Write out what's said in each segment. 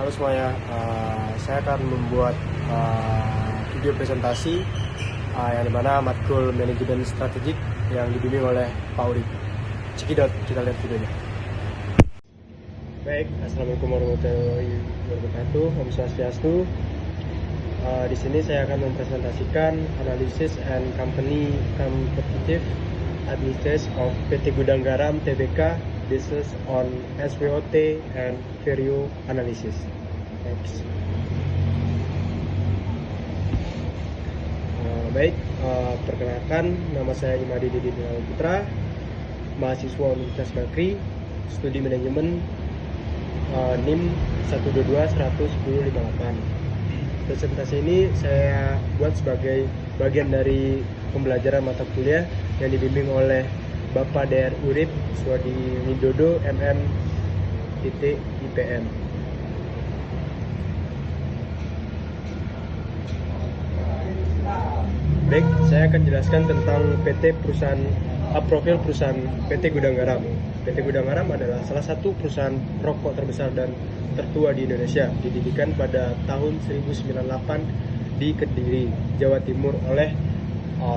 Halo semuanya, saya akan membuat video presentasi yang dimana matkul manajemen strategik yang dibimbing oleh Pak Uri. Cekidot, kita lihat videonya. Baik, Assalamualaikum warahmatullahi wabarakatuh. Om Swastiastu. Di sini saya akan mempresentasikan analisis and company competitive administration of PT Gudang Garam Tbk business on SWOT and value analysis. Next. Perkenalkan, nama saya Imadi Didi Putra, mahasiswa Universitas Bakri, studi manajemen, NIM 122-11058. Presentasi ini saya buat sebagai bagian dari pembelajaran mata kuliah yang dibimbing oleh Bapak DR Urip Swadi Widodo MM IPM. Baik, saya akan jelaskan tentang profil perusahaan PT Gudang Garam. PT Gudang Garam adalah salah satu perusahaan rokok terbesar dan tertua di Indonesia, didirikan pada tahun 1998 di Kediri, Jawa Timur oleh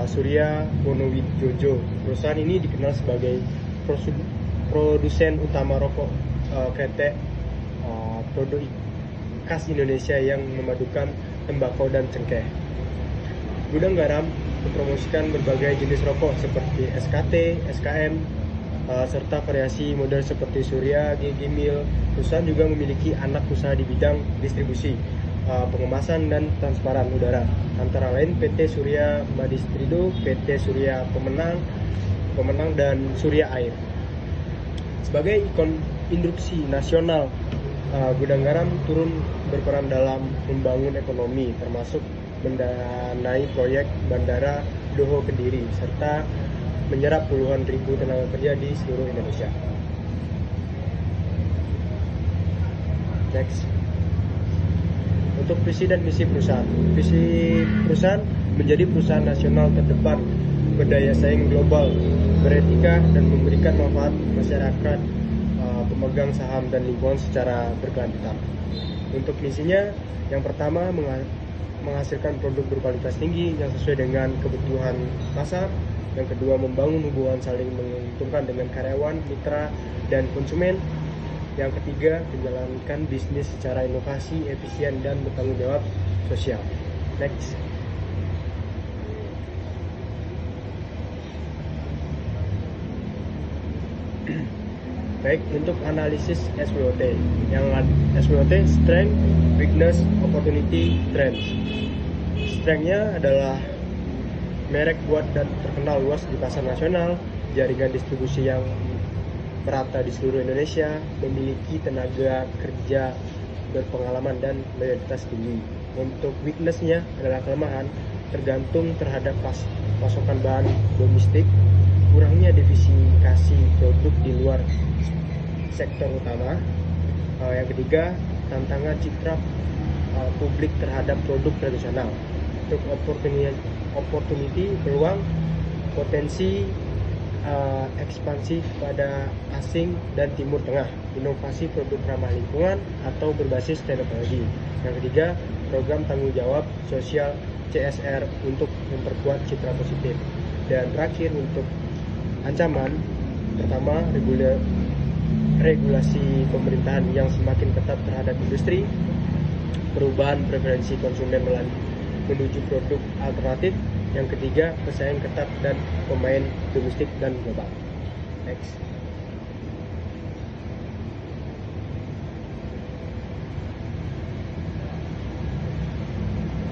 Surya Wonowijojo. Perusahaan ini dikenal sebagai produsen utama rokok kretek, produk khas Indonesia yang memadukan tembakau dan cengkeh. Gudang Garam mempromosikan berbagai jenis rokok seperti SKT, SKM, serta variasi model seperti Surya, Gigimil. Perusahaan juga memiliki anak usaha di bidang distribusi, pengemasan dan transparan udara, antara lain PT Surya Madistrido, PT Surya Pemenang dan Surya Air. Sebagai ikon industri nasional, Gudang Garam turun berperan dalam membangun ekonomi, termasuk mendanai proyek Bandara Doho Kediri, serta menyerap puluhan ribu tenaga kerja di seluruh Indonesia. Next. Untuk visi dan misi perusahaan. Visi perusahaan menjadi perusahaan nasional terdepan, berdaya saing global, beretika dan memberikan manfaat masyarakat, pemegang saham dan lingkungan secara berkelanjutan. Untuk misinya, yang pertama menghasilkan produk berkualitas tinggi yang sesuai dengan kebutuhan pasar. Yang kedua, membangun hubungan saling menguntungkan dengan karyawan, mitra, dan konsumen. Yang ketiga, menjalankan bisnis secara inovasi, efisien, dan bertanggung jawab sosial. Next. Baik, untuk analisis SWOT. Yang SWOT, Strength, Weakness, Opportunity, Trends. Strength-nya adalah merek kuat dan terkenal luas di pasar nasional, jaringan distribusi yang merata di seluruh Indonesia, memiliki tenaga kerja berpengalaman dan loyalitas tinggi. Untuk weakness-nya adalah kelemahan, tergantung terhadap pasokan bahan domestik, kurangnya diversifikasi produk di luar sektor utama. Yang ketiga, tantangan citra publik terhadap produk tradisional. Untuk opportunity, peluang, potensi ekspansi pada asing dan Timur Tengah, inovasi produk ramah lingkungan atau berbasis teknologi. Yang ketiga, program tanggung jawab sosial CSR untuk memperkuat citra positif. Dan terakhir, untuk ancaman, pertama, regulasi pemerintahan yang semakin ketat terhadap industri, perubahan preferensi konsumen menuju produk alternatif. Yang ketiga, persaingan ketat dan pemain domestik dan global. Next.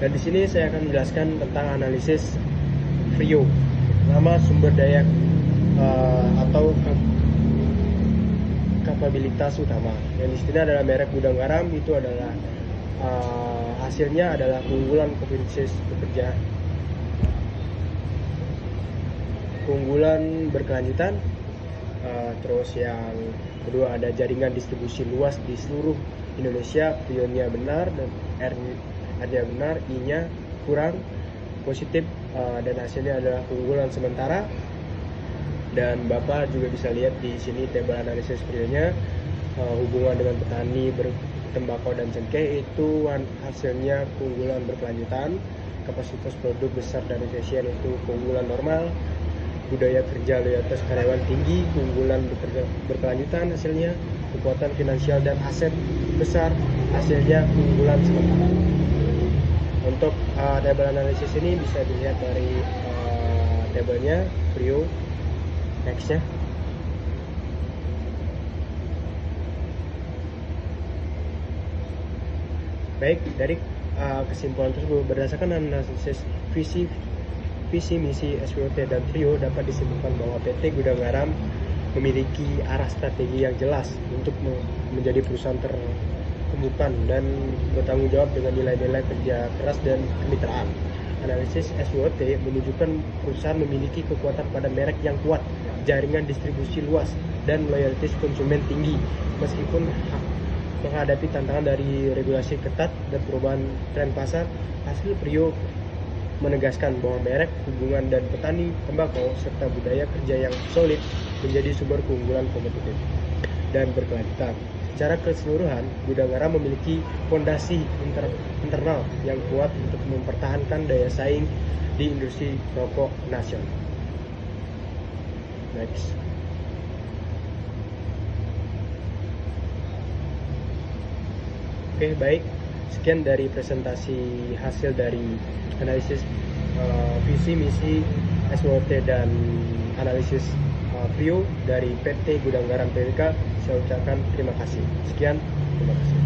Dan di sini saya akan menjelaskan tentang analisis VRIO, nama sumber daya atau kapabilitas utama. Yang di sini adalah merek Gudang Garam, itu adalah hasilnya adalah keunggulan kompetensi bekerja, keunggulan berkelanjutan. Terus yang kedua ada jaringan distribusi luas di seluruh Indonesia. Pionnya benar dan R-nya benar, I-nya kurang positif, dan hasilnya adalah keunggulan sementara. Dan Bapak juga bisa lihat di sini tabel analisis realnya, hubungan dengan petani tembakau dan cengkeh itu hasilnya keunggulan berkelanjutan, kapasitas produk besar dan efisien itu keunggulan normal, budaya kerja loyalitas karyawan tinggi, keunggulan berkelanjutan hasilnya, kekuatan finansial dan aset besar hasilnya keunggulan sementara. Untuk tabel analisis ini bisa dilihat dari tabelnya Prio X-nya. Baik, dari kesimpulan tersebut berdasarkan analisis visi misi SWOT dan Prio dapat disimpulkan bahwa PT Gudang Garam memiliki arah strategi yang jelas untuk menjadi perusahaan terkemukan dan bertanggung jawab dengan nilai-nilai kerja keras dan kemitraan. Analisis SWOT menunjukkan perusahaan memiliki kekuatan pada merek yang kuat, jaringan distribusi luas, dan loyalitas konsumen tinggi meskipun menghadapi tantangan dari regulasi ketat dan perubahan tren pasar. Hasil Prio menegaskan bahwa merek, hubungan dan petani tembakau serta budaya kerja yang solid menjadi sumber keunggulan kompetitif dan berkelanjutan. Secara keseluruhan, Gudang Garam memiliki fondasi internal yang kuat untuk mempertahankan daya saing di industri rokok nasional. Next. Oke, baik. Sekian dari presentasi hasil dari analisis visi misi SWOT dan analisis Prio dari PT Gudang Garam Tbk. Saya ucapkan terima kasih. Sekian, terima kasih.